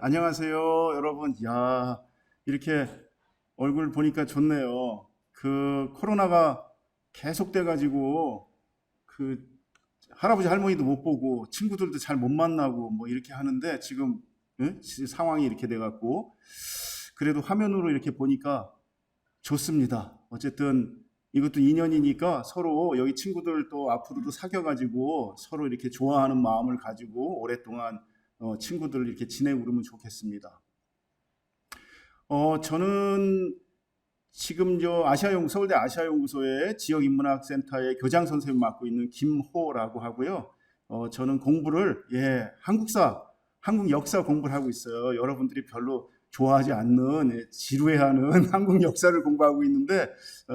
안녕하세요, 여러분. 야, 이렇게 얼굴 보니까 좋네요. 그 코로나가 계속돼가지고 그 할아버지 할머니도 못 보고 친구들도 잘 못 만나고 뭐 이렇게 하는데 지금 상황이 이렇게 돼갖고 그래도 화면으로 이렇게 보니까 좋습니다. 어쨌든 이것도 인연이니까 서로 여기 친구들 또 앞으로도 사귀어가지고 서로 이렇게 좋아하는 마음을 가지고 오랫동안 친구들 이렇게 지내고 그러면 좋겠습니다. 저는 지금 서울대 아시아연구소의 지역인문학센터의 교장 선생님 맡고 있는 김호라고 하고요. 저는 공부를 한국 역사 공부를 하고 있어요. 여러분들이 별로 좋아하지 않는 지루해하는 한국 역사를 공부하고 있는데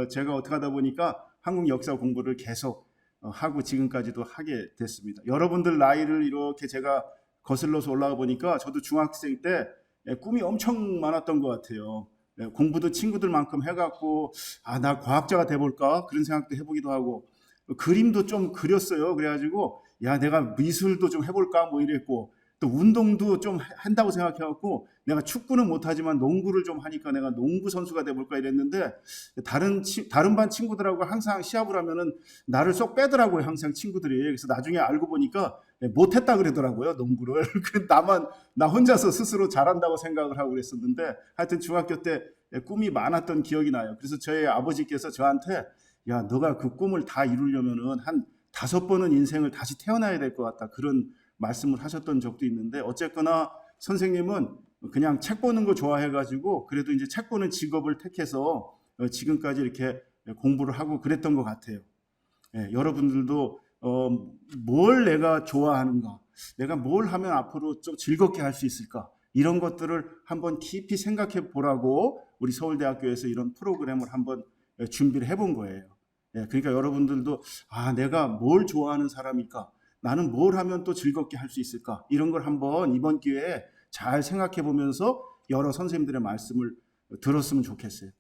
제가 어떻게 하다 보니까 한국 역사 공부를 계속 하고 지금까지도 하게 됐습니다. 여러분들 나이를 이렇게 제가 거슬러서 올라가 보니까 저도 중학생 때 꿈이 엄청 많았던 것 같아요. 공부도 친구들만큼 해갖고 나 과학자가 돼볼까 그런 생각도 해보기도 하고 그림도 좀 그렸어요. 그래가지고 내가 미술도 좀 해볼까 뭐 이랬고 또 운동도 좀 한다고 생각해갖고 내가 축구는 못하지만 농구를 좀 하니까 내가 농구 선수가 돼볼까 이랬는데 다른 반 친구들하고 항상 시합을 하면은 나를 쏙 빼더라고요. 항상 친구들이. 그래서 나중에 알고 보니까 못했다 그러더라고요. 농구를. 나 혼자서 스스로 잘한다고 생각을 하고 그랬었는데 하여튼 중학교 때 꿈이 많았던 기억이 나요. 그래서 저희 아버지께서 저한테 너가 그 꿈을 다 이루려면은 한 5번은 인생을 다시 태어나야 될 것 같다. 그런 말씀을 하셨던 적도 있는데 어쨌거나 선생님은 그냥 책 보는 거 좋아해가지고 그래도 이제 책 보는 직업을 택해서 지금까지 이렇게 공부를 하고 그랬던 것 같아요. 여러분들도 뭘 내가 좋아하는가, 내가 뭘 하면 앞으로 좀 즐겁게 할 수 있을까 이런 것들을 한번 깊이 생각해 보라고 우리 서울대학교에서 이런 프로그램을 한번 준비를 해본 거예요. 그러니까 여러분들도 내가 뭘 좋아하는 사람일까? 나는 뭘 하면 또 즐겁게 할 수 있을까? 이런 걸 한번 이번 기회에 잘 생각해 보면서 여러 선생님들의 말씀을 들었으면 좋겠어요.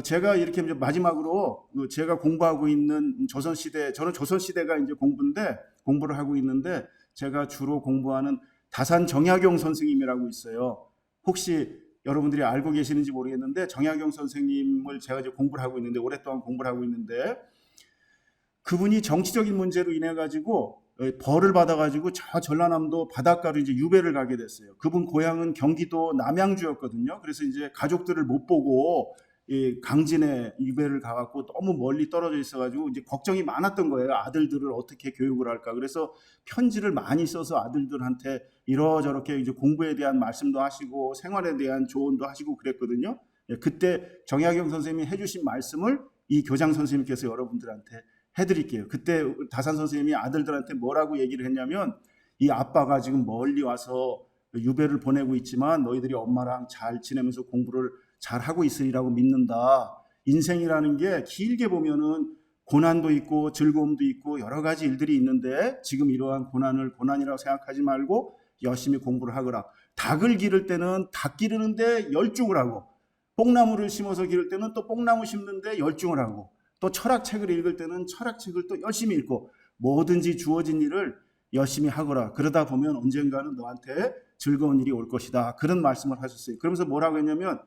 제가 이렇게 마지막으로 제가 공부하고 있는 조선시대, 저는 조선시대가 이제 공부를 하고 있는데 제가 주로 공부하는 다산 정약용 선생님이라고 있어요. 혹시 여러분들이 알고 계시는지 모르겠는데 정약용 선생님을 제가 이제 공부를 하고 있는데 오랫동안 공부를 하고 있는데 그분이 정치적인 문제로 인해 가지고 벌을 받아가지고 저 전라남도 바닷가로 이제 유배를 가게 됐어요. 그분 고향은 경기도 남양주였거든요. 그래서 이제 가족들을 못 보고 강진에 유배를 가갖고 너무 멀리 떨어져 있어가지고 이제 걱정이 많았던 거예요. 아들들을 어떻게 교육을 할까. 그래서 편지를 많이 써서 아들들한테 이러저렇게 이제 공부에 대한 말씀도 하시고 생활에 대한 조언도 하시고 그랬거든요. 그때 정약용 선생님이 해주신 말씀을 이 교장 선생님께서 여러분들한테 해드릴게요. 그때 다산 선생님이 아들들한테 뭐라고 얘기를 했냐면 이 아빠가 지금 멀리 와서 유배를 보내고 있지만 너희들이 엄마랑 잘 지내면서 공부를 잘 하고 있으리라고 믿는다. 인생이라는 게 길게 보면은 고난도 있고 즐거움도 있고 여러 가지 일들이 있는데 지금 이러한 고난을 고난이라고 생각하지 말고 열심히 공부를 하거라. 닭을 기를 때는 닭 기르는데 열중을 하고 뽕나무를 심어서 기를 때는 또 뽕나무 심는데 열중을 하고 또 철학책을 읽을 때는 철학책을 또 열심히 읽고 뭐든지 주어진 일을 열심히 하거라. 그러다 보면 언젠가는 너한테 즐거운 일이 올 것이다. 그런 말씀을 하셨어요. 그러면서 뭐라고 했냐면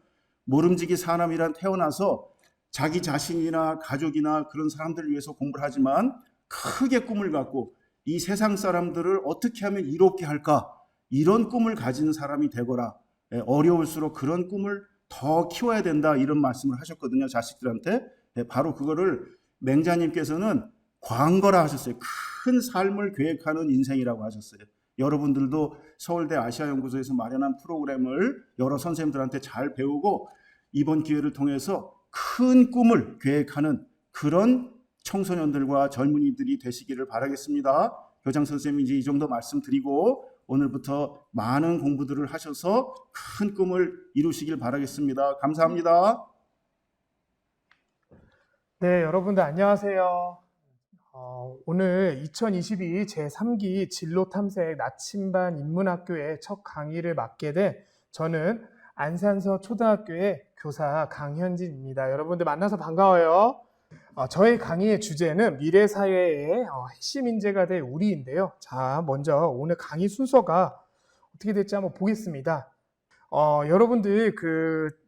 모름지기 사람이란 태어나서 자기 자신이나 가족이나 그런 사람들을 위해서 공부를 하지만 크게 꿈을 갖고 이 세상 사람들을 어떻게 하면 이롭게 할까? 이런 꿈을 가진 사람이 되거라. 어려울수록 그런 꿈을 더 키워야 된다. 이런 말씀을 하셨거든요. 자식들한테. 바로 그거를 맹자님께서는 광거라 하셨어요. 큰 삶을 계획하는 인생이라고 하셨어요. 여러분들도 서울대 아시아연구소에서 마련한 프로그램을 여러 선생님들한테 잘 배우고 이번 기회를 통해서 큰 꿈을 계획하는 그런 청소년들과 젊은이들이 되시기를 바라겠습니다. 교장 선생님이 이제 이 정도 말씀드리고 오늘부터 많은 공부들을 하셔서 큰 꿈을 이루시길 바라겠습니다. 감사합니다. 네, 여러분들 안녕하세요. 오늘 2022 제3기 진로탐색 나침반 인문학교의 첫 강의를 맡게 된 저는 안산서 초등학교의 교사 강현진입니다. 여러분들 만나서 반가워요. 저의 강의의 주제는 미래사회의 핵심 인재가 될 우리인데요. 자, 먼저 오늘 강의 순서가 어떻게 될지 한번 보겠습니다. 여러분들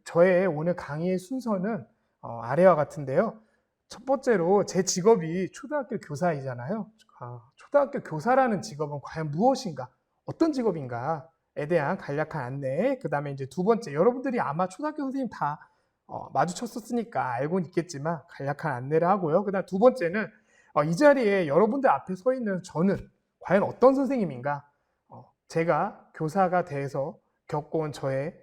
저의 오늘 강의의 순서는 아래와 같은데요. 첫 번째로 제 직업이 초등학교 교사이잖아요. 초등학교 교사라는 직업은 과연 무엇인가? 어떤 직업인가에 대한 간략한 안내. 그 다음에 이제 두 번째, 여러분들이 아마 초등학교 선생님 다 마주쳤었으니까 알고는 있겠지만 간략한 안내를 하고요. 그 다음 두 번째는 이 자리에 여러분들 앞에 서 있는 저는 과연 어떤 선생님인가? 제가 교사가 돼서 겪어온 저의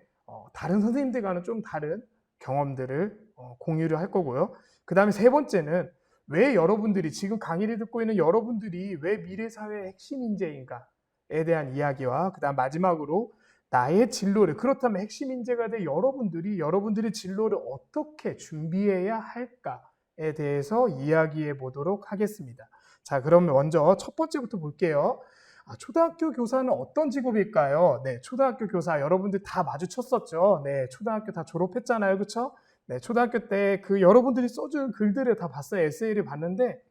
다른 선생님들과는 좀 다른 경험들을 공유를 할 거고요. 그 다음에 세 번째는 왜 여러분들이 지금 강의를 듣고 있는 여러분들이 왜 미래 사회의 핵심 인재인가에 대한 이야기와 그 다음 마지막으로 나의 진로를 그렇다면 핵심 인재가 될 여러분들의 진로를 어떻게 준비해야 할까에 대해서 이야기해 보도록 하겠습니다. 자, 그러면 먼저 첫 번째부터 볼게요. 초등학교 교사는 어떤 직업일까요? 네, 초등학교 교사 여러분들 다 마주쳤었죠. 네, 초등학교 다 졸업했잖아요, 그렇죠? 네, 초등학교 때 여러분들이 써준 글들을 다 봤어요. 에세이를 봤는데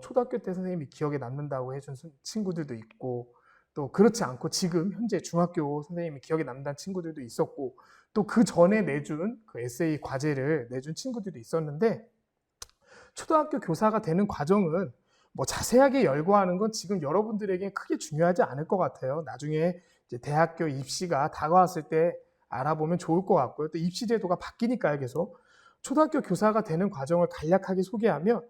초등학교 때 선생님이 기억에 남는다고 해준 친구들도 있고 또 그렇지 않고 지금 현재 중학교 선생님이 기억에 남는다는 친구들도 있었고 또 그 전에 내준 그 에세이 과제를 내준 친구들도 있었는데 초등학교 교사가 되는 과정은 뭐 자세하게 열거하는 건 지금 여러분들에게 크게 중요하지 않을 것 같아요. 나중에 이제 대학교 입시가 다가왔을 때 알아보면 좋을 것 같고요. 또 입시 제도가 바뀌니까요, 계속. 초등학교 교사가 되는 과정을 간략하게 소개하면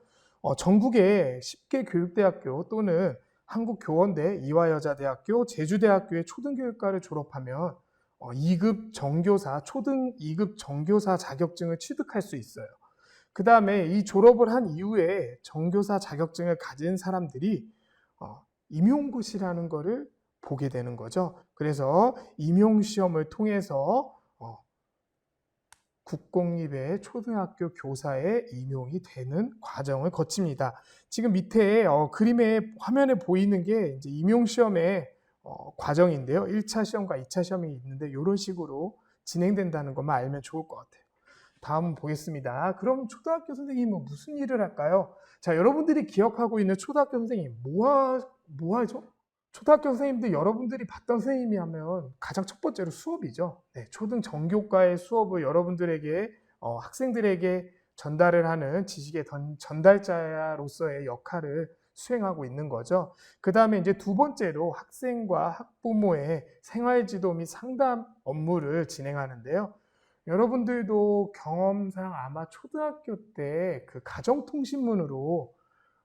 전국의 10개 교육대학교 또는 한국교원대, 이화여자대학교, 제주대학교의 초등교육과를 졸업하면 2급 정교사, 초등 2급 정교사 자격증을 취득할 수 있어요. 그 다음에 이 졸업을 한 이후에 정교사 자격증을 가진 사람들이 임용고시라는 거를 보게 되는 거죠. 그래서 임용시험을 통해서 국공립의 초등학교 교사에 임용이 되는 과정을 거칩니다. 지금 밑에 그림에 화면에 보이는 게 이제 임용시험의 과정인데요. 1차 시험과 2차 시험이 있는데 이런 식으로 진행된다는 것만 알면 좋을 것 같아요. 다음 보겠습니다. 그럼 초등학교 선생님은 무슨 일을 할까요? 자, 여러분들이 기억하고 있는 초등학교 선생님 뭐 하죠? 초등학교 선생님들 여러분들이 봤던 선생님이 하면 가장 첫 번째로 수업이죠. 네, 초등 정교과의 수업을 여러분들에게 학생들에게 전달을 하는 지식의 전달자로서의 역할을 수행하고 있는 거죠. 그 다음에 이제 두 번째로 학생과 학부모의 생활지도 및 상담 업무를 진행하는데요. 여러분들도 경험상 아마 초등학교 때 그 가정통신문으로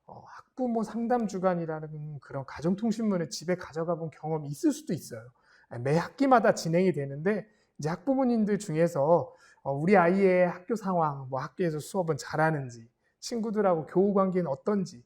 학부모 상담 주간이라는 그런 가정통신문을 집에 가져가 본 경험이 있을 수도 있어요. 매 학기마다 진행이 되는데 이제 학부모님들 중에서 우리 아이의 학교 상황, 뭐 학교에서 수업은 잘하는지, 친구들하고 교우 관계는 어떤지,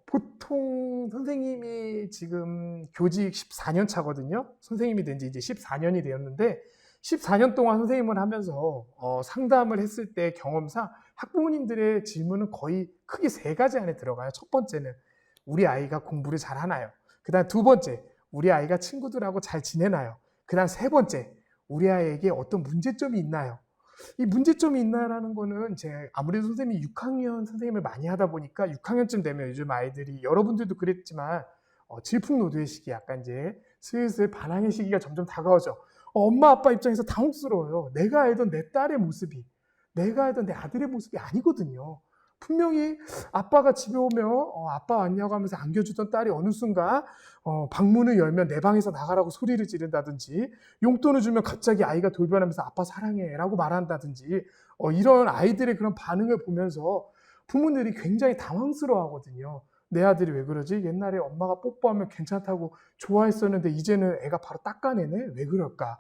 보통 선생님이 지금 교직 14년 차거든요. 선생님이 된 지 이제 14년이 되었는데 14년 동안 선생님을 하면서 상담을 했을 때 경험상 학부모님들의 질문은 거의 크게 세 가지 안에 들어가요. 첫 번째는 우리 아이가 공부를 잘 하나요? 그 다음 두 번째, 우리 아이가 친구들하고 잘 지내나요? 그 다음 세 번째, 우리 아이에게 어떤 문제점이 있나요? 이 문제점이 있나라는 거는 아무래도 선생님이 6학년 선생님을 많이 하다 보니까 6학년쯤 되면 요즘 아이들이 여러분들도 그랬지만 질풍노도의 시기 약간 이제 슬슬 반항의 시기가 점점 다가오죠. 엄마 아빠 입장에서 당혹스러워요. 내가 알던 내 딸의 모습이 내가 알던 내 아들의 모습이 아니거든요. 분명히 아빠가 집에 오면 아빠 왔냐고 하면서 안겨주던 딸이 어느 순간 방문을 열면 내 방에서 나가라고 소리를 지른다든지 용돈을 주면 갑자기 아이가 돌변하면서 아빠 사랑해 라고 말한다든지 이런 아이들의 그런 반응을 보면서 부모들이 굉장히 당황스러워 하거든요. 내 아들이 왜 그러지? 옛날에 엄마가 뽀뽀하면 괜찮다고 좋아했었는데 이제는 애가 바로 닦아내네? 왜 그럴까?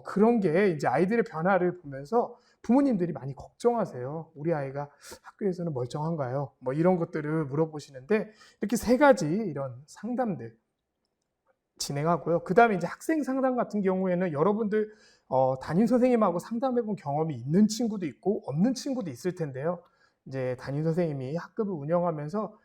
그런 게 이제 아이들의 변화를 보면서 부모님들이 많이 걱정하세요. 우리 아이가 학교에서는 멀쩡한가요? 뭐 이런 것들을 물어보시는데 이렇게 세 가지 이런 상담들 진행하고요. 그 다음에 이제 학생 상담 같은 경우에는 여러분들 담임 선생님하고 상담해 본 경험이 있는 친구도 있고 없는 친구도 있을 텐데요. 이제 담임 선생님이 학급을 운영하면서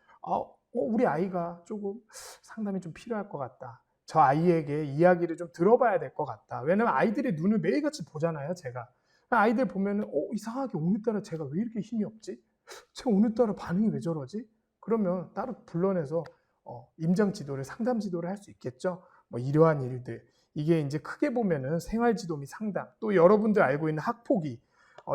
우리 아이가 조금 상담이 좀 필요할 것 같다. 저 아이에게 이야기를 좀 들어봐야 될 것 같다. 왜냐면 아이들의 눈을 매일같이 보잖아요, 제가. 아이들 보면은 이상하게 오늘따라 제가 왜 이렇게 힘이 없지? 제가 오늘따라 반응이 왜 저러지? 그러면 따로 불러내서 임장 지도를 상담 지도를 할 수 있겠죠. 뭐 이러한 일들 이게 이제 크게 보면은 생활지도 및 상담, 또 여러분들 알고 있는 학폭위,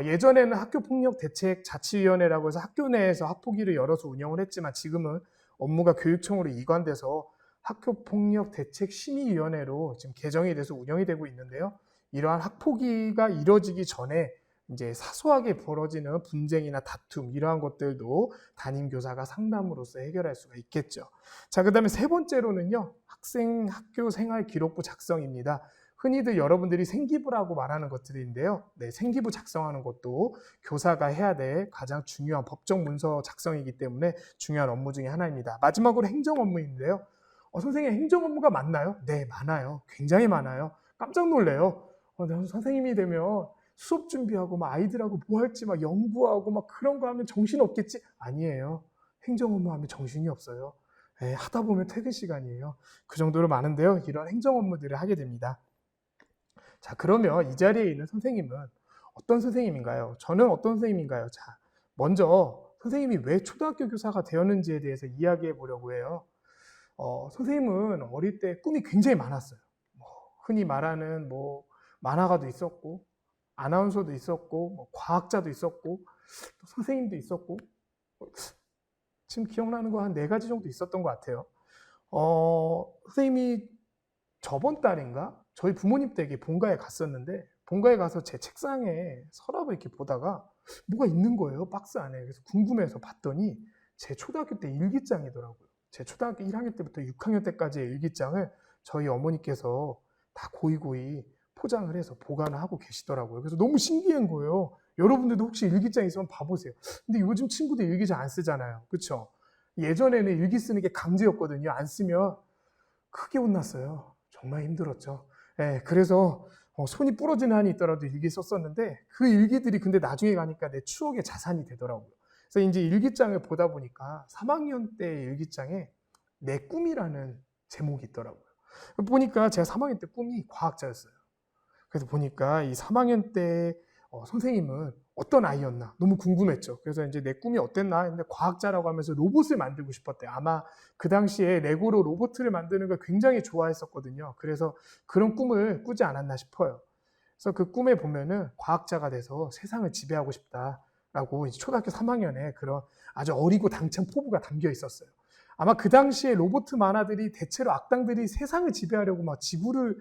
예전에는 학교폭력대책자치위원회라고 해서 학교 내에서 학폭위를 열어서 운영을 했지만 지금은 업무가 교육청으로 이관돼서 학교폭력대책심의위원회로 지금 개정이 돼서 운영이 되고 있는데요. 이러한 학폭위가 이뤄지기 전에 이제 사소하게 벌어지는 분쟁이나 다툼 이러한 것들도 담임교사가 상담으로서 해결할 수가 있겠죠. 자, 그다음에 세 번째로는요. 학생 학교 생활 기록부 작성입니다. 흔히들 여러분들이 생기부라고 말하는 것들인데요. 네, 생기부 작성하는 것도 교사가 해야 될 가장 중요한 법정 문서 작성이기 때문에 중요한 업무 중에 하나입니다. 마지막으로 행정 업무인데요. 선생님 행정 업무가 많나요? 네, 많아요. 굉장히 많아요. 깜짝 놀래요. 선생님이 되면 수업 준비하고 막 아이들하고 뭐 할지 막 연구하고 막 그런 거 하면 정신 없겠지? 아니에요. 행정 업무 하면 정신이 없어요. 네, 하다 보면 퇴근 시간이에요. 그 정도로 많은데요. 이런 행정 업무들을 하게 됩니다. 자, 그러면 이 자리에 있는 선생님은 어떤 선생님인가요? 저는 어떤 선생님인가요? 자, 먼저 선생님이 왜 초등학교 교사가 되었는지에 대해서 이야기해 보려고 해요. 선생님은 어릴 때 꿈이 굉장히 많았어요. 흔히 말하는 만화가도 있었고, 아나운서도 있었고, 과학자도 있었고, 또 선생님도 있었고, 지금 기억나는 거 한 4가지 정도 있었던 것 같아요. 선생님이 저번 달인가 저희 부모님 댁에 본가에 갔었는데 본가에 가서 제 책상에 서랍을 이렇게 보다가 뭐가 있는 거예요, 박스 안에. 그래서 궁금해서 봤더니 제 초등학교 때 일기장이더라고요. 제 초등학교 1학년 때부터 6학년 때까지의 일기장을 저희 어머니께서 다 고이고이 포장을 해서 보관을 하고 계시더라고요. 그래서 너무 신기한 거예요. 여러분들도 혹시 일기장 있으면 봐보세요. 근데 요즘 친구들 일기장 안 쓰잖아요. 그렇죠? 예전에는 일기 쓰는 게 강제였거든요. 안 쓰면 크게 혼났어요. 정말 힘들었죠. 네, 그래서 손이 부러지는 한이 있더라도 일기 썼었는데 그 일기들이 근데 나중에 가니까 내 추억의 자산이 되더라고요. 그래서 이제 일기장을 보다 보니까 3학년 때 일기장에 내 꿈이라는 제목이 있더라고요. 보니까 제가 3학년 때 꿈이 과학자였어요. 그래서 보니까 이 3학년 때 선생님은 어떤 아이였나 너무 궁금했죠. 그래서 이제 내 꿈이 어땠나 했는데 과학자라고 하면서 로봇을 만들고 싶었대요. 아마 그 당시에 레고로 로봇을 만드는 걸 굉장히 좋아했었거든요. 그래서 그런 꿈을 꾸지 않았나 싶어요. 그래서 그 꿈에 보면은 과학자가 돼서 세상을 지배하고 싶다라고 이제 초등학교 3학년에 그런 아주 어리고 당찬 포부가 담겨 있었어요. 아마 그 당시에 로봇 만화들이 대체로 악당들이 세상을 지배하려고 막 지구를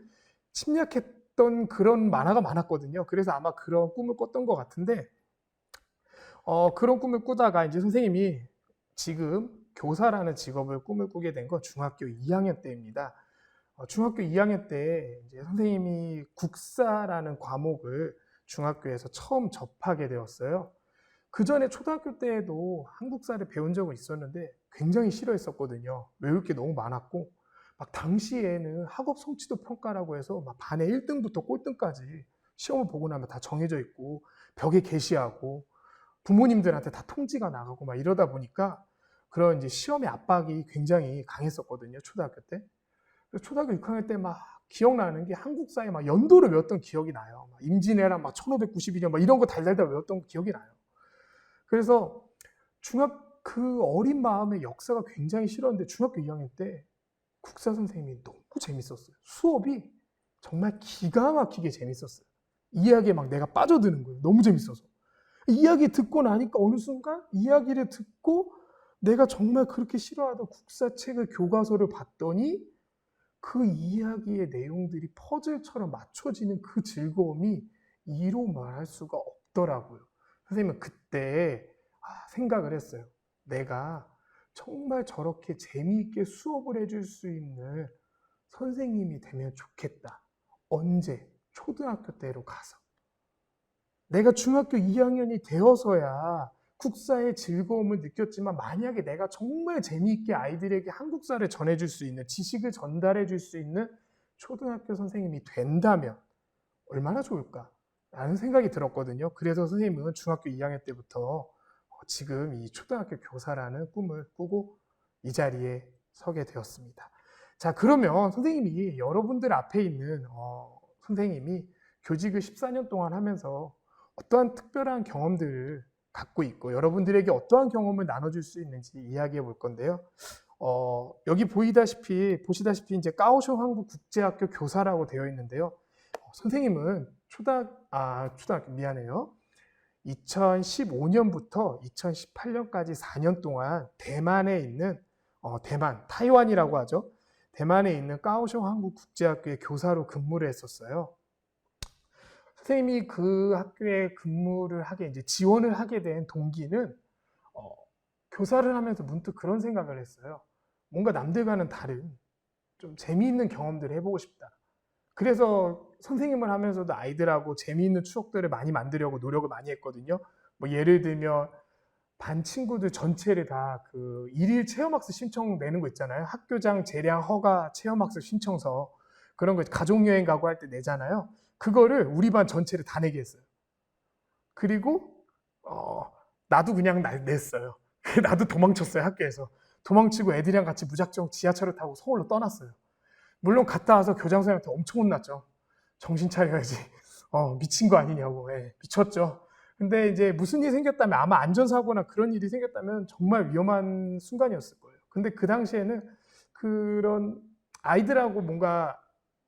침략했던 그런 만화가 많았거든요. 그래서 아마 그런 꿈을 꿨던 것 같은데, 그런 꿈을 꾸다가 이제 선생님이 지금 교사라는 직업을 꿈을 꾸게 된 건 중학교 2학년 때입니다. 중학교 2학년 때 이제 선생님이 국사라는 과목을 중학교에서 처음 접하게 되었어요. 그 전에 초등학교 때에도 한국사를 배운 적은 있었는데 굉장히 싫어했었거든요. 외울 게 너무 많았고, 막 당시에는 학업 성취도 평가라고 해서 막 반에 1등부터 꼴등까지 시험을 보고 나면 다 정해져 있고 벽에 게시하고 부모님들한테 다 통지가 나가고 막 이러다 보니까 그런 이제 시험의 압박이 굉장히 강했었거든요. 초등학교 때. 그래서 초등학교 6학년 때 막 기억나는 게 한국사에 막 연도를 외웠던 기억이 나요. 막 임진왜란 막 1592년 막 이런 거 달달달 외웠던 기억이 나요. 그래서 그 어린 마음에 역사가 굉장히 싫었는데 중학교 2학년 때 국사 선생님이 너무 재밌었어요. 수업이 정말 기가 막히게 재밌었어요. 이야기에 막 내가 빠져드는 거예요. 너무 재밌어서. 이야기 듣고 나니까 어느 순간 이야기를 듣고 내가 정말 그렇게 싫어하던 국사책을 교과서를 봤더니 그 이야기의 내용들이 퍼즐처럼 맞춰지는 그 즐거움이 이로 말할 수가 없더라고요. 선생님은 그때 생각을 했어요. 내가 정말 저렇게 재미있게 수업을 해줄 수 있는 선생님이 되면 좋겠다. 언제? 초등학교 때로 가서. 내가 중학교 2학년이 되어서야 국사의 즐거움을 느꼈지만 만약에 내가 정말 재미있게 아이들에게 한국사를 전해줄 수 있는, 지식을 전달해 줄 수 있는 초등학교 선생님이 된다면 얼마나 좋을까? 라는 생각이 들었거든요. 그래서 선생님은 중학교 2학년 때부터 지금 이 초등학교 교사라는 꿈을 꾸고 이 자리에 서게 되었습니다. 자, 그러면 선생님이 여러분들 앞에 있는 선생님이 교직을 14년 동안 하면서 어떠한 특별한 경험들을 갖고 있고 여러분들에게 어떠한 경험을 나눠줄 수 있는지 이야기해 볼 건데요. 여기 보시다시피 이제 까오슝 한국국제학교 교사라고 되어 있는데요. 선생님은 초등학교 미안해요. 2015년부터 2018년까지 4년 동안 대만에 있는 타이완이라고 하죠. 대만에 있는 까오슝 한국국제학교의 교사로 근무를 했었어요. 선생님이 그 학교에 근무를 하게 이제 지원을 하게 된 동기는 교사를 하면서 문득 그런 생각을 했어요. 뭔가 남들과는 다른 좀 재미있는 경험들을 해보고 싶다. 그래서 선생님을 하면서도 아이들하고 재미있는 추억들을 많이 만들려고 노력을 많이 했거든요. 뭐 예를 들면 반 친구들 전체를 다 그 일일 체험학습 신청 내는 거 있잖아요. 학교장 재량 허가 체험학습 신청서 그런 거 가족여행 가고 할 때 내잖아요. 그거를 우리 반 전체를 다 내게 했어요. 그리고 나도 그냥 냈어요. 나도 도망쳤어요, 학교에서. 도망치고 애들이랑 같이 무작정 지하철을 타고 서울로 떠났어요. 물론 갔다 와서 교장 선생님한테 엄청 혼났죠. 정신 차려야지. 미친 거 아니냐고. 예, 미쳤죠. 근데 이제 무슨 일이 생겼다면 아마 안전사고나 그런 일이 생겼다면 정말 위험한 순간이었을 거예요. 근데 그 당시에는 그런 아이들하고 뭔가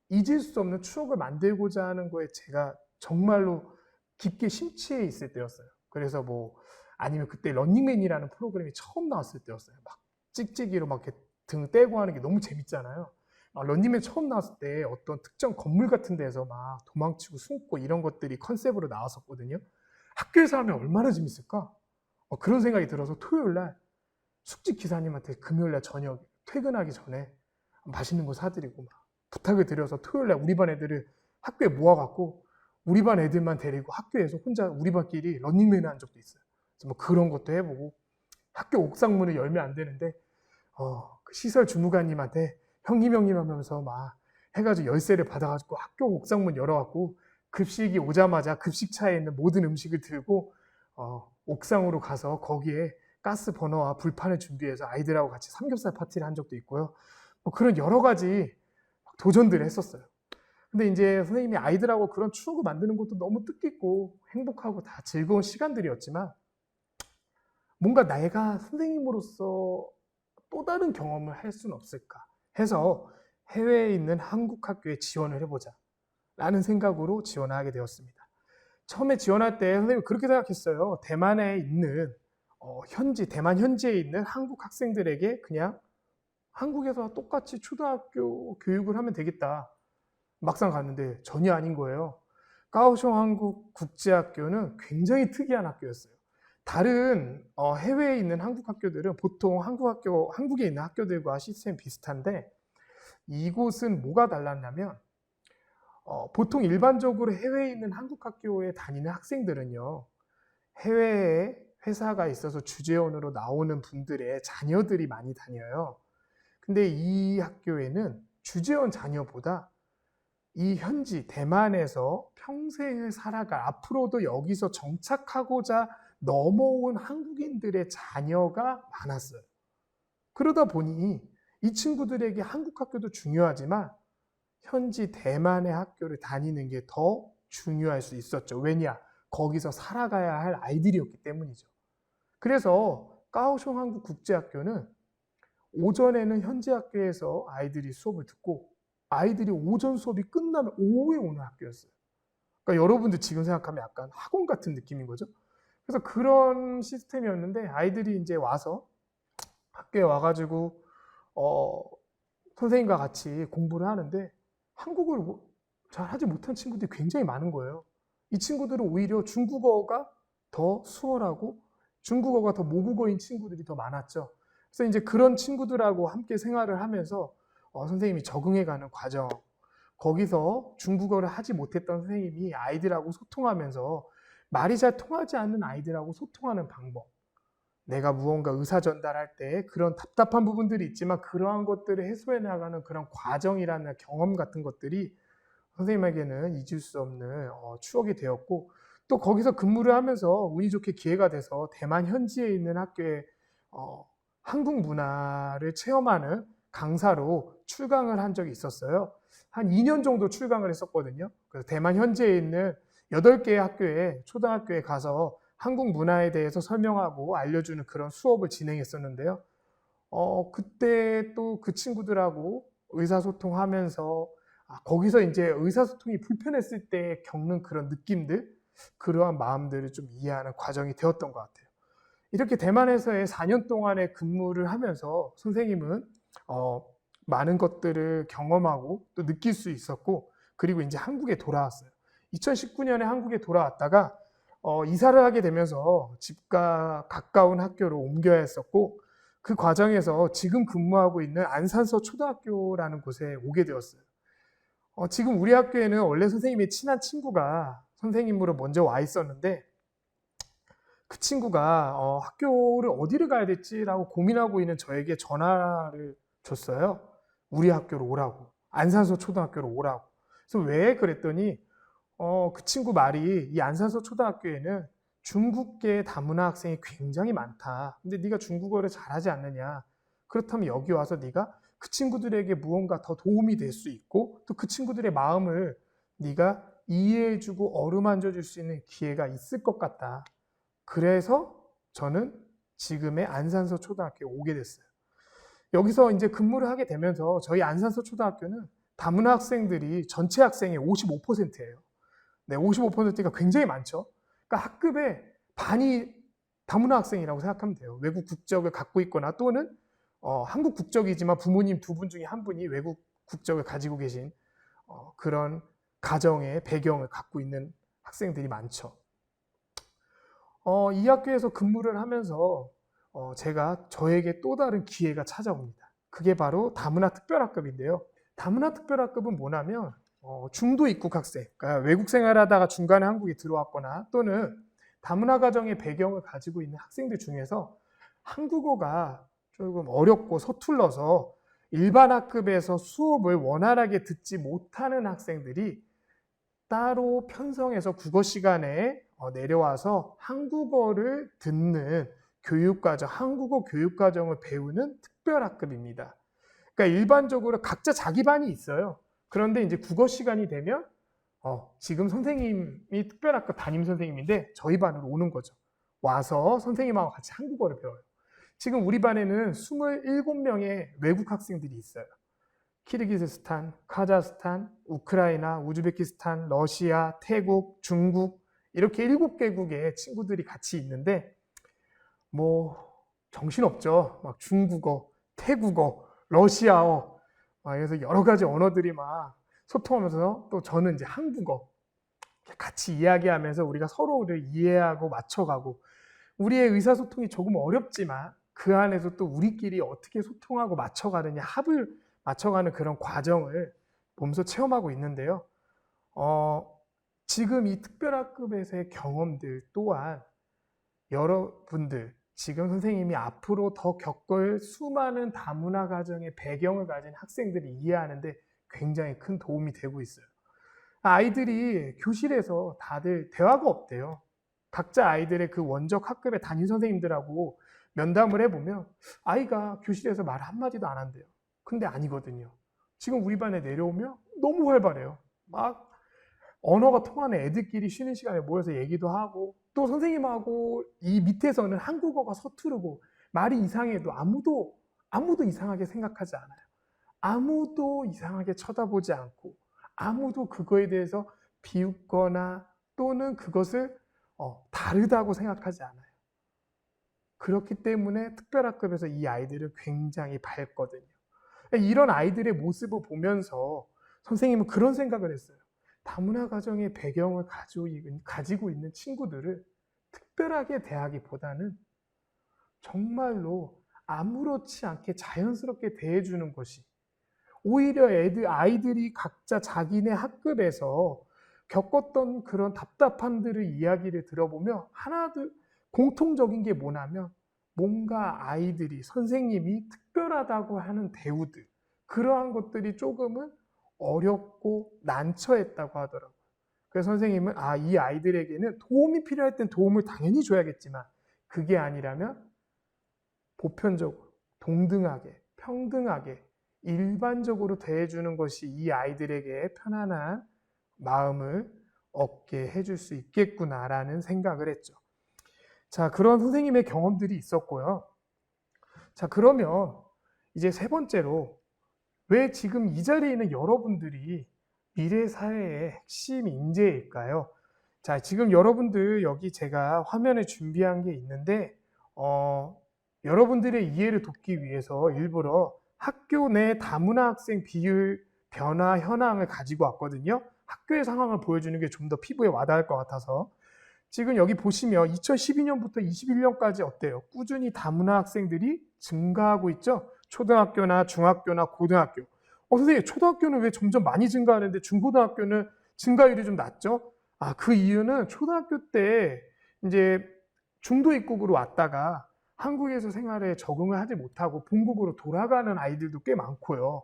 잊을 수 없는 추억을 만들고자 하는 거에 제가 정말로 깊게 심취해 있을 때였어요. 그래서 뭐 아니면 그때 런닝맨이라는 프로그램이 처음 나왔을 때였어요. 막 찍찍이로 막 이렇게 등 떼고 하는 게 너무 재밌잖아요. 런닝맨 처음 나왔을 때 어떤 특정 건물 같은 데서 막 도망치고 숨고 이런 것들이 컨셉으로 나왔었거든요. 학교에서 하면 얼마나 재밌을까? 그런 생각이 들어서 토요일 날 숙직 기사님한테 금요일 날 저녁 퇴근하기 전에 맛있는 거 사드리고 막 부탁을 드려서 토요일 날 우리 반 애들을 학교에 모아갖고 우리 반 애들만 데리고 학교에서 혼자 우리 반끼리 런닝맨을 한 적도 있어요. 그래서 뭐 그런 것도 해보고 학교 옥상문을 열면 안 되는데 그 시설 주무관님한테 형님 하면서 막 해가지고 열쇠를 받아가지고 학교 옥상문 열어갖고 급식이 오자마자 급식차에 있는 모든 음식을 들고 옥상으로 가서 거기에 가스 버너와 불판을 준비해서 아이들하고 같이 삼겹살 파티를 한 적도 있고요. 뭐 그런 여러 가지 도전들을 했었어요. 근데 이제 선생님이 아이들하고 그런 추억을 만드는 것도 너무 뜻깊고 행복하고 다 즐거운 시간들이었지만 뭔가 내가 선생님으로서 또 다른 경험을 할 수는 없을까 해서 해외에 있는 한국 학교에 지원을 해보자 라는 생각으로 지원을 하게 되었습니다. 처음에 지원할 때 선생님이 그렇게 생각했어요. 대만에 있는 대만 현지에 있는 한국 학생들에게 그냥 한국에서 똑같이 초등학교 교육을 하면 되겠다. 막상 갔는데 전혀 아닌 거예요. 까오슝 한국 국제학교는 굉장히 특이한 학교였어요. 다른 해외에 있는 한국 학교들은 보통 한국에 있는 학교들과 시스템이 비슷한데 이곳은 뭐가 달랐냐면 보통 일반적으로 해외에 있는 한국 학교에 다니는 학생들은요. 해외에 회사가 있어서 주재원으로 나오는 분들의 자녀들이 많이 다녀요. 근데 이 학교에는 주재원 자녀보다 이 현지 대만에서 평생을 살아갈 앞으로도 여기서 정착하고자 넘어온 한국인들의 자녀가 많았어요. 그러다 보니 이 친구들에게 한국 학교도 중요하지만 현지 대만의 학교를 다니는 게 더 중요할 수 있었죠. 왜냐? 거기서 살아가야 할 아이들이었기 때문이죠. 그래서 까오슝 한국 국제학교는 오전에는 현지 학교에서 아이들이 수업을 듣고 아이들이 오전 수업이 끝나면 오후에 오는 학교였어요. 그러니까 여러분들 지금 생각하면 약간 학원 같은 느낌인 거죠. 그래서 그런 시스템이었는데 아이들이 이제 와서 학교에 와가지고 선생님과 같이 공부를 하는데 한국어를 잘 하지 못한 친구들이 굉장히 많은 거예요. 이 친구들은 오히려 중국어가 더 수월하고 중국어가 더 모국어인 친구들이 더 많았죠. 그래서 이제 그런 친구들하고 함께 생활을 하면서 선생님이 적응해가는 과정, 거기서 중국어를 하지 못했던 선생님이 아이들하고 소통하면서 말이 잘 통하지 않는 아이들하고 소통하는 방법, 내가 무언가 의사 전달할 때 그런 답답한 부분들이 있지만 그러한 것들을 해소해 나가는 그런 과정이라는 경험 같은 것들이 선생님에게는 잊을 수 없는 추억이 되었고 또 거기서 근무를 하면서 운이 좋게 기회가 돼서 대만 현지에 있는 학교에 한국 문화를 체험하는 강사로 출강을 한 적이 있었어요. 한 2년 정도 출강을 했었거든요. 그래서 대만 현지에 있는 8개의 학교에 초등학교에 가서 한국 문화에 대해서 설명하고 알려주는 그런 수업을 진행했었는데요. 그때 또 그 친구들하고 의사소통하면서 거기서 이제 의사소통이 불편했을 때 겪는 그런 느낌들, 그러한 마음들을 좀 이해하는 과정이 되었던 것 같아요. 이렇게 대만에서의 4년 동안의 근무를 하면서 선생님은 많은 것들을 경험하고 또 느낄 수 있었고, 그리고 이제 한국에 돌아왔어요. 2019년에 한국에 돌아왔다가 이사를 하게 되면서 집과 가까운 학교로 옮겨야 했었고, 그 과정에서 지금 근무하고 있는 안산서 초등학교라는 곳에 오게 되었어요. 지금 우리 학교에는 원래 선생님의 친한 친구가 선생님으로 먼저 와 있었는데, 그 친구가 학교를 어디를 가야 될지라고 고민하고 있는 저에게 전화를 줬어요. 우리 학교로 오라고. 안산서 초등학교로 오라고. 그래서 왜 그랬더니 그 친구 말이 이 안산서 초등학교에는 중국계 다문화 학생이 굉장히 많다. 근데 네가 중국어를 잘하지 않느냐. 그렇다면 여기 와서 네가 그 친구들에게 무언가 더 도움이 될 수 있고 또 그 친구들의 마음을 네가 이해해주고 어루만져 줄 수 있는 기회가 있을 것 같다. 그래서 저는 지금의 안산서 초등학교에 오게 됐어요. 여기서 이제 근무를 하게 되면서 저희 안산서 초등학교는 다문화 학생들이 전체 학생의 55%예요. 네, 55%가 굉장히 많죠. 그러니까 학급에 반이 다문화 학생이라고 생각하면 돼요. 외국 국적을 갖고 있거나 또는 한국 국적이지만 부모님 두 분 중에 한 분이 외국 국적을 가지고 계신 그런 가정의 배경을 갖고 있는 학생들이 많죠. 이 학교에서 근무를 하면서 제가 저에게 또 다른 기회가 찾아옵니다. 그게 바로 다문화 특별학급인데요. 다문화 특별학급은 뭐냐면 중도 입국 학생, 그러니까 외국 생활하다가 중간에 한국에 들어왔거나 또는 다문화 가정의 배경을 가지고 있는 학생들 중에서 한국어가 조금 어렵고 서툴러서 일반 학급에서 수업을 원활하게 듣지 못하는 학생들이 따로 편성해서 국어 시간에 내려와서 한국어를 듣는 교육과정, 한국어 교육과정을 배우는 특별학급입니다. 그러니까 일반적으로 각자 자기 반이 있어요. 그런데 이제 국어 시간이 되면 지금 선생님이 특별학급 담임 선생님인데 저희 반으로 오는 거죠. 와서 선생님하고 같이 한국어를 배워요. 지금 우리 반에는 27명의 외국 학생들이 있어요. 키르기즈스탄, 카자흐스탄, 우크라이나, 우즈베키스탄, 러시아, 태국, 중국 이렇게 7개국의 친구들이 같이 있는데 뭐 정신없죠. 막 중국어, 태국어, 러시아어 그래서 여러 가지 언어들이 막 소통하면서 또 저는 이제 한국어 같이 이야기하면서 우리가 서로를 이해하고 맞춰가고 우리의 의사소통이 조금 어렵지만 그 안에서 또 우리끼리 어떻게 소통하고 맞춰가느냐 합을 맞춰가는 그런 과정을 보면서 체험하고 있는데요. 지금 이 특별학급에서의 경험들 또한 여러분들 지금 선생님이 앞으로 더 겪을 수많은 다문화 가정의 배경을 가진 학생들이 이해하는데 굉장히 큰 도움이 되고 있어요. 아이들이 교실에서 다들 대화가 없대요. 각자 아이들의 그 원적 학급의 담임 선생님들하고 면담을 해보면 아이가 교실에서 말 한마디도 안 한대요. 근데 아니거든요. 지금 우리 반에 내려오면 너무 활발해요. 막 언어가 통하는 애들끼리 쉬는 시간에 모여서 얘기도 하고 또 선생님하고 이 밑에서는 한국어가 서투르고 말이 이상해도 아무도 이상하게 생각하지 않아요. 아무도 이상하게 쳐다보지 않고 아무도 그거에 대해서 비웃거나 또는 그것을 다르다고 생각하지 않아요. 그렇기 때문에 특별학급에서 이 아이들은 굉장히 밝거든요. 이런 아이들의 모습을 보면서 선생님은 그런 생각을 했어요. 다문화 가정의 배경을 가지고 있는 친구들을 특별하게 대하기보다는 정말로 아무렇지 않게 자연스럽게 대해주는 것이 오히려 아이들이 각자 자기네 학급에서 겪었던 그런 답답함들의 이야기를 들어보면 하나둘 공통적인 게 뭐냐면 뭔가 아이들이 선생님이 특별하다고 하는 대우들 그러한 것들이 조금은 어렵고 난처했다고 하더라고요. 그래서 선생님은 이 아이들에게는 도움이 필요할 땐 도움을 당연히 줘야겠지만 그게 아니라면 보편적으로 동등하게 평등하게 일반적으로 대해주는 것이 이 아이들에게 편안한 마음을 얻게 해줄 수 있겠구나라는 생각을 했죠. 자, 그런 선생님의 경험들이 있었고요. 자, 그러면 이제 세 번째로 왜 지금 이 자리에 있는 여러분들이 미래 사회의 핵심 인재일까요? 자, 지금 여러분들 여기 제가 화면에 준비한 게 있는데, 여러분들의 이해를 돕기 위해서 일부러 학교 내 다문화 학생 비율 변화 현황을 가지고 왔거든요. 학교의 상황을 보여주는 게 좀 더 피부에 와닿을 것 같아서. 지금 여기 보시면 2012년부터 21년까지 어때요? 꾸준히 다문화 학생들이 증가하고 있죠? 초등학교나 중학교나 고등학교. 선생님, 초등학교는 왜 점점 많이 증가하는데 중고등학교는 증가율이 좀 낮죠? 그 이유는 초등학교 때 이제 중도 입국으로 왔다가 한국에서 생활에 적응을 하지 못하고 본국으로 돌아가는 아이들도 꽤 많고요.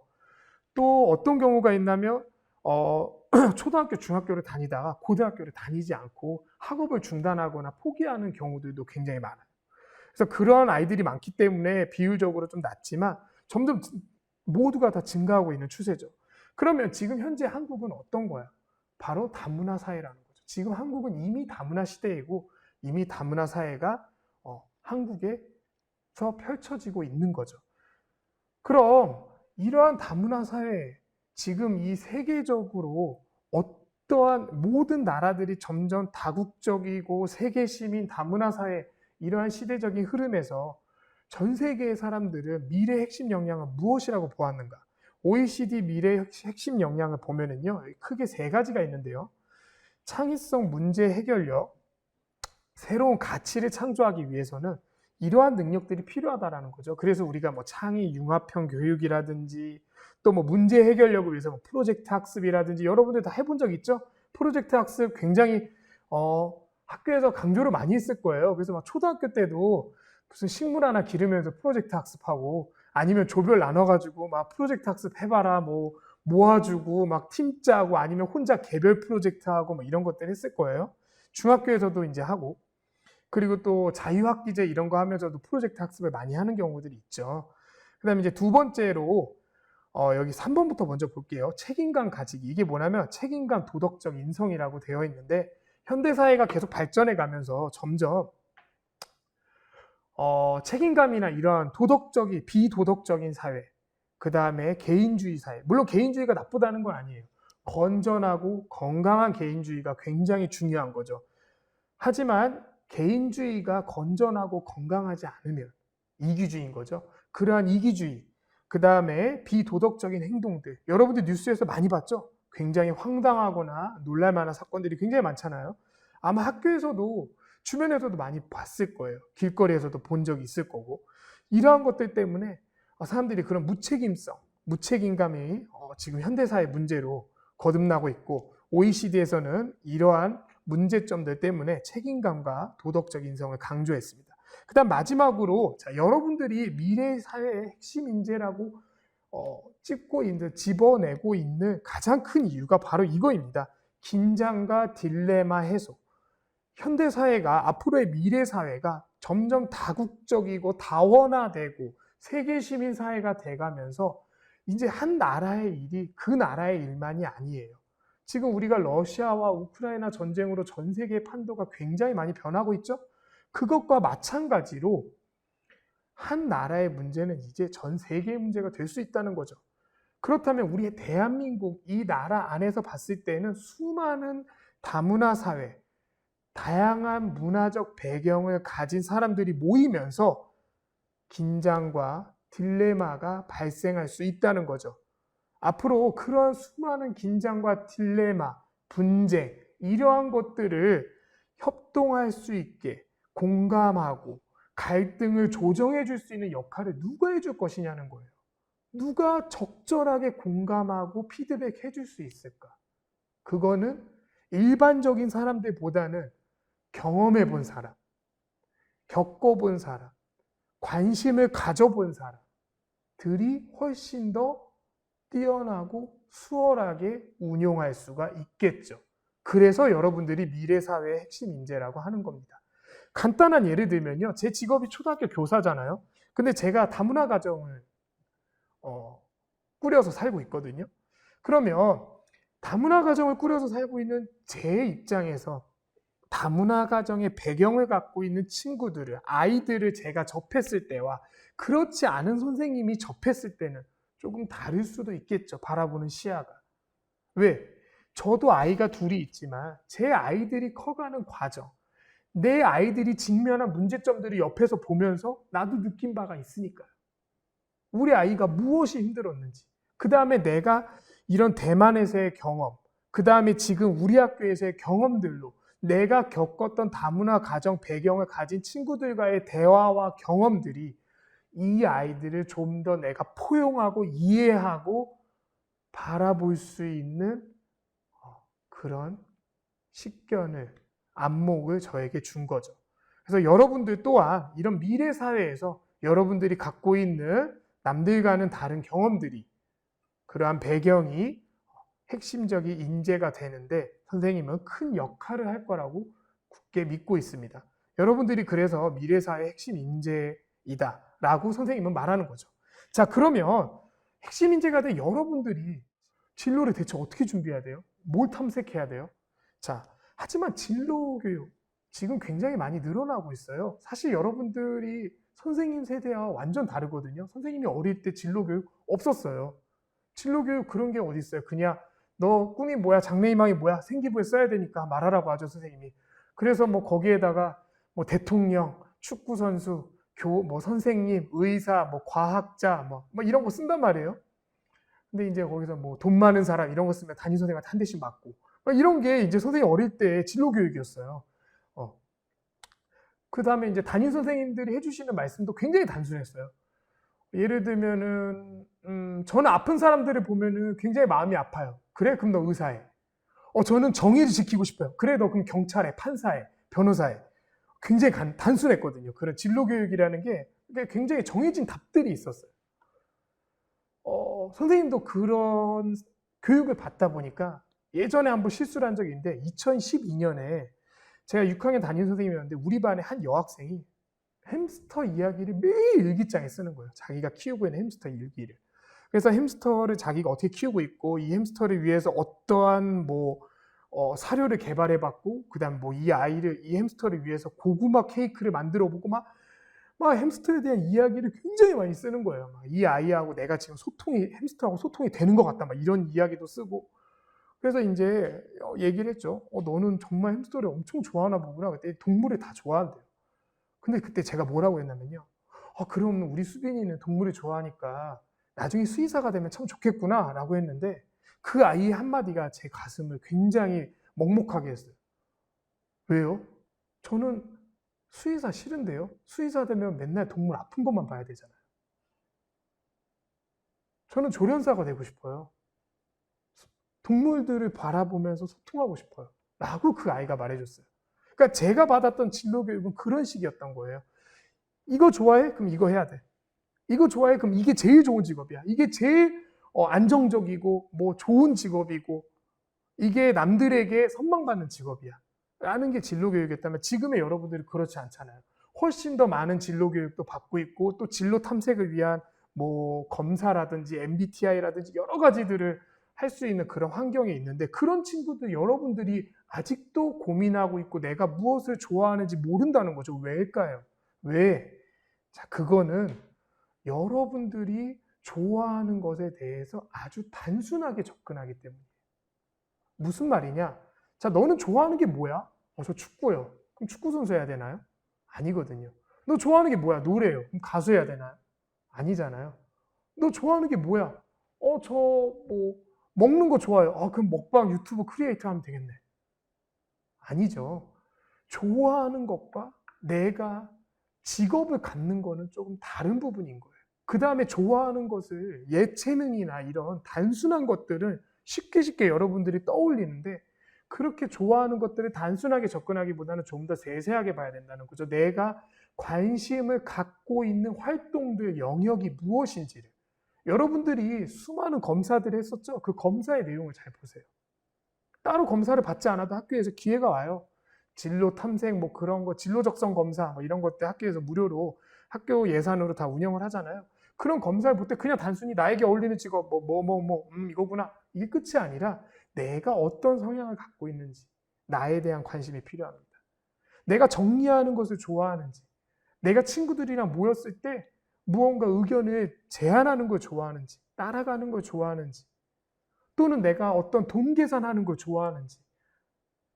또 어떤 경우가 있냐면 초등학교, 중학교를 다니다가 고등학교를 다니지 않고 학업을 중단하거나 포기하는 경우들도 굉장히 많아요. 그래서 그런 아이들이 많기 때문에 비율적으로 좀 낮지만 점점 모두가 다 증가하고 있는 추세죠. 그러면 지금 현재 한국은 어떤 거야? 바로 다문화 사회라는 거죠. 지금 한국은 이미 다문화 시대이고 이미 다문화 사회가 한국에서 펼쳐지고 있는 거죠. 그럼 이러한 다문화 사회, 지금 이 세계적으로 어떠한 모든 나라들이 점점 다국적이고 세계 시민 다문화 사회, 이러한 시대적인 흐름에서 전 세계의 사람들은 미래 핵심 역량은 무엇이라고 보았는가? OECD 미래 핵심 역량을 보면은요, 크게 세 가지가 있는데요. 창의성 문제 해결력, 새로운 가치를 창조하기 위해서는 이러한 능력들이 필요하다라는 거죠. 그래서 우리가 뭐 창의 융합형 교육이라든지 또 뭐 문제 해결력을 위해서 뭐 프로젝트 학습이라든지 여러분들 다 해본 적 있죠? 프로젝트 학습 굉장히 학교에서 강조를 많이 했을 거예요. 그래서 막 초등학교 때도 무슨 식물 하나 기르면서 프로젝트 학습하고 아니면 조별 나눠가지고 막 프로젝트 학습 해봐라 뭐 모아주고 막 팀 짜고 아니면 혼자 개별 프로젝트 하고 뭐 이런 것들 했을 거예요. 중학교에서도 이제 하고 그리고 또 자유학기제 이런 거 하면서도 프로젝트 학습을 많이 하는 경우들이 있죠. 그 다음에 이제 두 번째로 여기 3번부터 먼저 볼게요. 책임감 가지기. 이게 뭐냐면 책임감 도덕적 인성이라고 되어 있는데 현대사회가 계속 발전해 가면서 점점 책임감이나 이러한 도덕적인 비도덕적인 사회, 그 다음에 개인주의 사회. 물론 개인주의가 나쁘다는 건 아니에요. 건전하고 건강한 개인주의가 굉장히 중요한 거죠. 하지만 개인주의가 건전하고 건강하지 않으면 이기주의인 거죠. 그러한 이기주의, 그 다음에 비도덕적인 행동들. 여러분들 뉴스에서 많이 봤죠? 굉장히 황당하거나 놀랄만한 사건들이 굉장히 많잖아요. 아마 학교에서도 주변에서도 많이 봤을 거예요. 길거리에서도 본 적이 있을 거고. 이러한 것들 때문에 사람들이 그런 무책임감이 지금 현대사의 문제로 거듭나고 있고 OECD에서는 이러한 문제점들 때문에 책임감과 도덕적 인성을 강조했습니다. 그 다음 마지막으로 여러분들이 미래 사회의 핵심 인재라고 집어내고 있는 가장 큰 이유가 바로 이거입니다. 긴장과 딜레마 해소. 현대사회가 앞으로의 미래사회가 점점 다국적이고 다원화되고 세계시민사회가 돼가면서 이제 한 나라의 일이 그 나라의 일만이 아니에요. 지금 우리가 러시아와 우크라이나 전쟁으로 전 세계의 판도가 굉장히 많이 변하고 있죠? 그것과 마찬가지로 한 나라의 문제는 이제 전 세계의 문제가 될 수 있다는 거죠. 그렇다면 우리의 대한민국 이 나라 안에서 봤을 때는 수많은 다문화 사회, 다양한 문화적 배경을 가진 사람들이 모이면서 긴장과 딜레마가 발생할 수 있다는 거죠. 앞으로 그런 수많은 긴장과 딜레마, 분쟁, 이러한 것들을 협동할 수 있게 공감하고 갈등을 조정해 줄 수 있는 역할을 누가 해줄 것이냐는 거예요. 누가 적절하게 공감하고 피드백 해줄 수 있을까? 그거는 일반적인 사람들보다는 경험해 본 사람, 겪어본 사람, 관심을 가져본 사람들이 훨씬 더 뛰어나고 수월하게 운용할 수가 있겠죠. 그래서 여러분들이 미래사회의 핵심 인재라고 하는 겁니다. 간단한 예를 들면요. 제 직업이 초등학교 교사잖아요. 근데 제가 다문화 가정을 꾸려서 살고 있거든요. 그러면 다문화 가정을 꾸려서 살고 있는 제 입장에서 다문화 가정의 배경을 갖고 있는 친구들을, 아이들을 제가 접했을 때와 그렇지 않은 선생님이 접했을 때는 조금 다를 수도 있겠죠. 바라보는 시야가. 왜? 저도 아이가 둘이 있지만 제 아이들이 커가는 과정, 내 아이들이 직면한 문제점들을 옆에서 보면서 나도 느낀 바가 있으니까요. 우리 아이가 무엇이 힘들었는지, 그 다음에 내가 이런 대만에서의 경험, 그 다음에 지금 우리 학교에서의 경험들로 내가 겪었던 다문화 가정 배경을 가진 친구들과의 대화와 경험들이 이 아이들을 좀 더 내가 포용하고 이해하고 바라볼 수 있는 그런 식견을, 안목을 저에게 준 거죠. 그래서 여러분들 또한 이런 미래 사회에서 여러분들이 갖고 있는 남들과는 다른 경험들이, 그러한 배경이 핵심적인 인재가 되는데 선생님은 큰 역할을 할 거라고 굳게 믿고 있습니다. 여러분들이 그래서 미래사회 핵심 인재이다 라고 선생님은 말하는 거죠. 자, 그러면 핵심 인재가 된 여러분들이 진로를 대체 어떻게 준비해야 돼요? 뭘 탐색해야 돼요? 자, 하지만 진로 교육 지금 굉장히 많이 늘어나고 있어요. 사실 여러분들이 선생님 세대와 완전 다르거든요. 선생님이 어릴 때 진로 교육 없었어요. 진로 교육 그런 게 어디 있어요? 그냥 너 꿈이 뭐야? 장래희망이 뭐야? 생기부에 써야 되니까 말하라고 하죠, 선생님이. 그래서 뭐 거기에다가 뭐 대통령, 축구 선수, 뭐 선생님, 의사, 뭐 과학자, 뭐 이런 거 쓴단 말이에요. 근데 이제 거기서 뭐 돈 많은 사람 이런 거 쓰면 담임 선생님한테 한 대씩 맞고 이런 게 이제 선생님 어릴 때 진로 교육이었어요. 그 다음에 이제 담임 선생님들이 해주시는 말씀도 굉장히 단순했어요. 예를 들면은 저는 아픈 사람들을 보면은 굉장히 마음이 아파요. 그래? 그럼 너 의사해. 저는 정의를 지키고 싶어요. 그래? 너 그럼 경찰해, 판사해, 변호사해. 굉장히 단순했거든요. 그런 진로 교육이라는 게 굉장히 정해진 답들이 있었어요. 선생님도 그런 교육을 받다 보니까 예전에 한번 실수를 한 적이 있는데 2012년에 제가 6학년 담임 선생님이었는데 우리 반에 한 여학생이 햄스터 이야기를 매일 일기장에 쓰는 거예요. 자기가 키우고 있는 햄스터 일기를. 그래서 햄스터를 자기가 어떻게 키우고 있고 이 햄스터를 위해서 어떠한 사료를 개발해봤고 그다음 이 햄스터를 위해서 고구마 케이크를 만들어보고 막 햄스터에 대한 이야기를 굉장히 많이 쓰는 거예요. 이 아이하고 내가 지금 햄스터하고 소통이 되는 것 같다. 이런 이야기도 쓰고. 그래서 이제 얘기를 했죠. 너는 정말 햄스터를 엄청 좋아하나 보구나. 그때 동물을 다 좋아한대요. 근데 그때 제가 뭐라고 했냐면요. 그럼 우리 수빈이는 동물을 좋아하니까 나중에 수의사가 되면 참 좋겠구나 라고 했는데 그 아이의 한마디가 제 가슴을 굉장히 먹먹하게 했어요. 왜요? 저는 수의사 싫은데요? 수의사 되면 맨날 동물 아픈 것만 봐야 되잖아요. 저는 조련사가 되고 싶어요. 동물들을 바라보면서 소통하고 싶어요. 라고 그 아이가 말해줬어요. 그러니까 제가 받았던 진로 교육은 그런 식이었던 거예요. 이거 좋아해? 그럼 이거 해야 돼. 이거 좋아해? 그럼 이게 제일 좋은 직업이야. 이게 제일 안정적이고 좋은 직업이고 이게 남들에게 선망받는 직업이야. 라는 게 진로 교육이었다면 지금의 여러분들이 그렇지 않잖아요. 훨씬 더 많은 진로 교육도 받고 있고 또 진로 탐색을 위한 검사라든지 MBTI라든지 여러 가지들을 할 수 있는 그런 환경에 있는데 그런 친구들 여러분들이 아직도 고민하고 있고 내가 무엇을 좋아하는지 모른다는 거죠. 왜일까요? 왜? 자, 그거는 여러분들이 좋아하는 것에 대해서 아주 단순하게 접근하기 때문이에요. 무슨 말이냐? 자, 너는 좋아하는 게 뭐야? 저 축구요. 그럼 축구 선수 해야 되나요? 아니거든요. 너 좋아하는 게 뭐야? 노래요. 그럼 가수 해야 되나요? 아니잖아요. 너 좋아하는 게 뭐야? 먹는 거 좋아요. 그럼 먹방 유튜브 크리에이터 하면 되겠네. 아니죠. 좋아하는 것과 내가 직업을 갖는 거는 조금 다른 부분인 거예요. 그 다음에 좋아하는 것을 예체능이나 이런 단순한 것들은 쉽게 여러분들이 떠올리는데 그렇게 좋아하는 것들을 단순하게 접근하기보다는 좀 더 세세하게 봐야 된다는 거죠. 내가 관심을 갖고 있는 활동들 영역이 무엇인지를. 여러분들이 수많은 검사들을 했었죠. 그 검사의 내용을 잘 보세요. 따로 검사를 받지 않아도 학교에서 기회가 와요. 진로 탐색 그런 거, 진로 적성 검사 이런 것들 학교에서 무료로 학교 예산으로 다 운영을 하잖아요. 그런 검사를 볼 때 그냥 단순히 나에게 어울리는 직업 이거구나 이게 끝이 아니라 내가 어떤 성향을 갖고 있는지 나에 대한 관심이 필요합니다. 내가 정리하는 것을 좋아하는지, 내가 친구들이랑 모였을 때 무언가 의견을 제안하는 걸 좋아하는지, 따라가는 걸 좋아하는지, 또는 내가 어떤 돈 계산하는 걸 좋아하는지,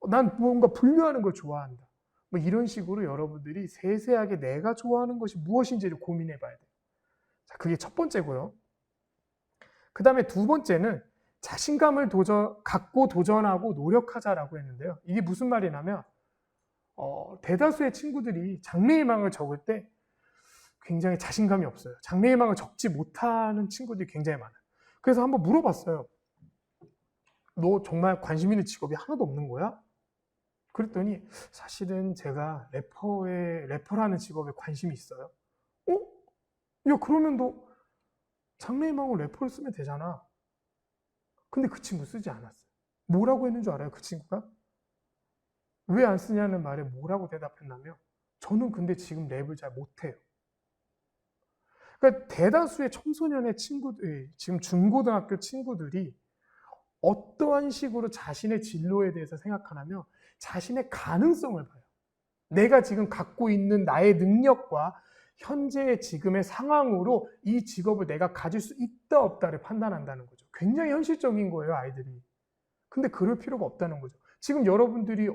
난 무언가 분류하는 걸 좋아한다. 뭐 이런 식으로 여러분들이 세세하게 내가 좋아하는 것이 무엇인지를 고민해 봐야 돼요. 자, 그게 첫 번째고요. 그 다음에 두 번째는 자신감을 갖고 도전하고 노력하자라고 했는데요. 이게 무슨 말이냐면 대다수의 친구들이 장래희망을 적을 때 굉장히 자신감이 없어요. 장래희망을 적지 못하는 친구들이 굉장히 많아요. 그래서 한번 물어봤어요. 너 정말 관심 있는 직업이 하나도 없는 거야? 그랬더니 사실은 제가 래퍼라는 직업에 관심이 있어요. 어? 야, 그러면 너 장래희망으로 래퍼를 쓰면 되잖아. 근데 그 친구 쓰지 않았어요. 뭐라고 했는 줄 알아요? 그 친구가? 왜 안 쓰냐는 말에 뭐라고 대답했냐면 저는 근데 지금 랩을 잘 못해요. 그러니까 대다수의 청소년의 친구들, 지금 중고등학교 친구들이 어떠한 식으로 자신의 진로에 대해서 생각하냐면 자신의 가능성을 봐요. 내가 지금 갖고 있는 나의 능력과 현재의 지금의 상황으로 이 직업을 내가 가질 수 있다 없다를 판단한다는 거죠. 굉장히 현실적인 거예요, 아이들이. 근데 그럴 필요가 없다는 거죠. 지금 여러분들이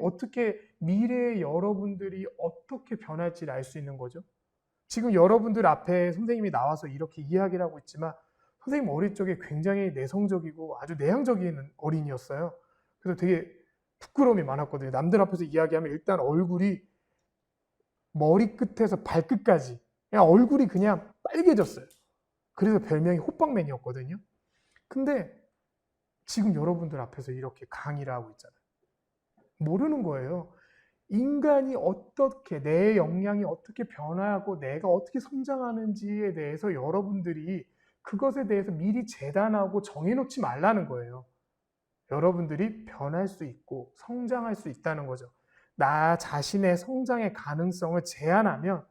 미래의 여러분들이 어떻게 변할지를 알 수 있는 거죠. 지금 여러분들 앞에 선생님이 나와서 이렇게 이야기를 하고 있지만 선생님 어릴 적에 굉장히 내성적이고 아주 내향적인 어린이였어요. 그래서 되게 부끄러움이 많았거든요. 남들 앞에서 이야기하면 일단 얼굴이 머리끝에서 발끝까지 그냥 얼굴이 그냥 빨개졌어요. 그래서 별명이 호빵맨이었거든요. 근데 지금 여러분들 앞에서 이렇게 강의를 하고 있잖아요. 모르는 거예요. 인간이 어떻게, 내 역량이 어떻게 변화하고 내가 어떻게 성장하는지에 대해서 여러분들이 그것에 대해서 미리 재단하고 정해놓지 말라는 거예요. 여러분들이 변할 수 있고 성장할 수 있다는 거죠. 나 자신의 성장의 가능성을 제한하면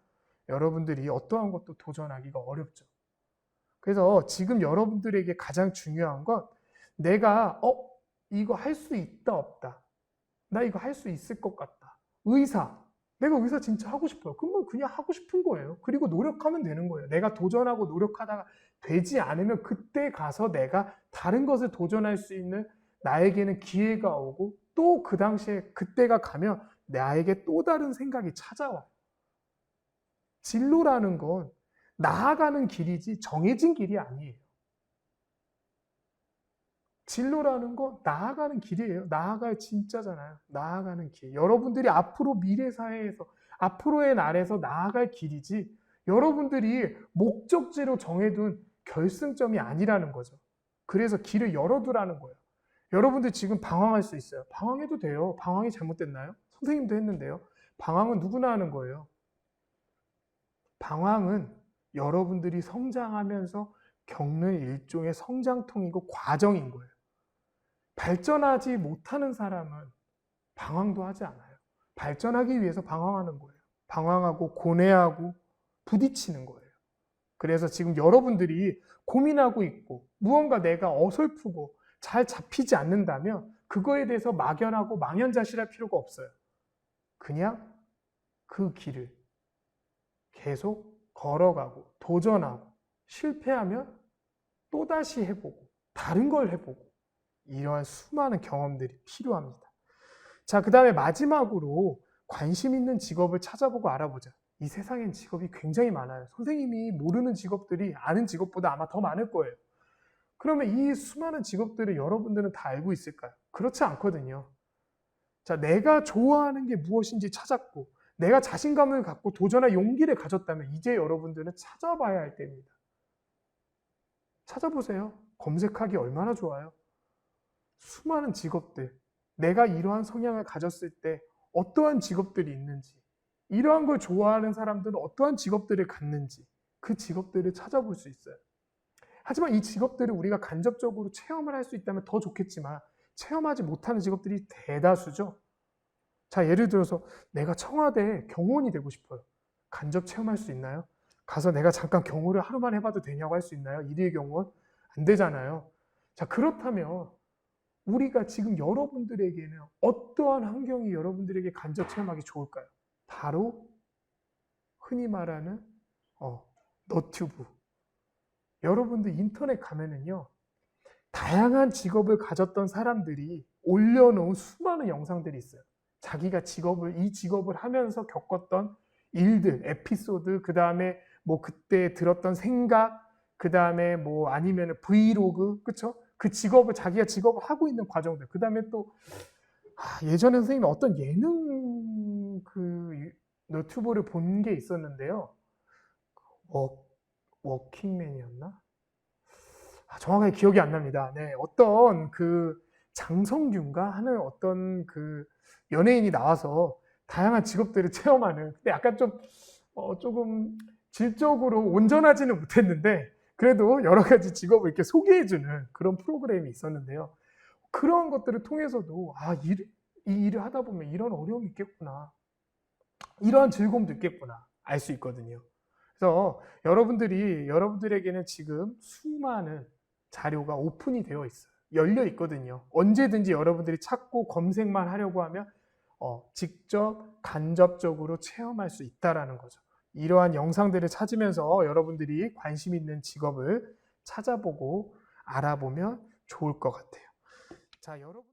여러분들이 어떠한 것도 도전하기가 어렵죠. 그래서 지금 여러분들에게 가장 중요한 건 내가 이거 할 수 있다 없다. 나 이거 할 수 있을 것 같다. 내가 의사 진짜 하고 싶어요. 그러면 그냥 하고 싶은 거예요. 그리고 노력하면 되는 거예요. 내가 도전하고 노력하다가 되지 않으면 그때 가서 내가 다른 것을 도전할 수 있는 나에게는 기회가 오고 또 그 당시에 그때가 가면 나에게 또 다른 생각이 찾아와요. 진로라는 건 나아가는 길이지 정해진 길이 아니에요. 진로라는 건 나아가는 길이에요. 나아갈 진짜잖아요. 나아가는 길. 여러분들이 앞으로 미래 사회에서 앞으로의 날에서 나아갈 길이지 여러분들이 목적지로 정해둔 결승점이 아니라는 거죠. 그래서 길을 열어두라는 거예요. 여러분들 지금 방황할 수 있어요. 방황해도 돼요. 방황이 잘못됐나요? 선생님도 했는데요. 방황은 누구나 하는 거예요. 방황은 여러분들이 성장하면서 겪는 일종의 성장통이고 과정인 거예요. 발전하지 못하는 사람은 방황도 하지 않아요. 발전하기 위해서 방황하는 거예요. 방황하고 고뇌하고 부딪히는 거예요. 그래서 지금 여러분들이 고민하고 있고 무언가 내가 어설프고 잘 잡히지 않는다면 그거에 대해서 막연하고 망연자실할 필요가 없어요. 그냥 그 길을 계속 걸어가고 도전하고 실패하면 또다시 해보고 다른 걸 해보고 이러한 수많은 경험들이 필요합니다. 자, 그 다음에 마지막으로 관심 있는 직업을 찾아보고 알아보자. 이 세상엔 직업이 굉장히 많아요. 선생님이 모르는 직업들이 아는 직업보다 아마 더 많을 거예요. 그러면 이 수많은 직업들을 여러분들은 다 알고 있을까요? 그렇지 않거든요. 자, 내가 좋아하는 게 무엇인지 찾았고 내가 자신감을 갖고 도전할 용기를 가졌다면 이제 여러분들은 찾아봐야 할 때입니다. 찾아보세요. 검색하기 얼마나 좋아요. 수많은 직업들, 내가 이러한 성향을 가졌을 때 어떠한 직업들이 있는지, 이러한 걸 좋아하는 사람들은 어떠한 직업들을 갖는지 그 직업들을 찾아볼 수 있어요. 하지만 이 직업들을 우리가 간접적으로 체험을 할 수 있다면 더 좋겠지만 체험하지 못하는 직업들이 대다수죠. 자, 예를 들어서 내가 청와대 경호원이 되고 싶어요. 간접 체험할 수 있나요? 가서 내가 잠깐 경호를 하루만 해봐도 되냐고 할 수 있나요? 일일 경호원? 안 되잖아요. 자, 그렇다면 우리가 지금 여러분들에게는 어떠한 환경이 여러분들에게 간접 체험하기 좋을까요? 바로 흔히 말하는 너튜브. 여러분들 인터넷 가면은요, 다양한 직업을 가졌던 사람들이 올려놓은 수많은 영상들이 있어요. 자기가 이 직업을 하면서 겪었던 일들, 에피소드, 그 다음에 뭐 그때 들었던 생각, 그 다음에 뭐 아니면 브이로그, 그쵸? 자기가 직업을 하고 있는 과정들, 그 다음에 또, 예전에 선생님이 어떤 예능 너튜브를 본 게 있었는데요. 워킹맨이었나? 정확하게 기억이 안 납니다. 네, 어떤 장성균가 하는 어떤 연예인이 나와서 다양한 직업들을 체험하는, 근데 약간 조금 질적으로 온전하지는 못했는데, 그래도 여러 가지 직업을 이렇게 소개해주는 그런 프로그램이 있었는데요. 그런 것들을 통해서도, 이 일을 하다 보면 이런 어려움이 있겠구나. 이러한 즐거움도 있겠구나. 알 수 있거든요. 그래서 여러분들에게는 지금 수많은 자료가 오픈이 되어 있어요. 열려 있거든요. 언제든지 여러분들이 찾고 검색만 하려고 하면 직접 간접적으로 체험할 수 있다라는 거죠. 이러한 영상들을 찾으면서 여러분들이 관심 있는 직업을 찾아보고 알아보면 좋을 것 같아요. 자, 여러분.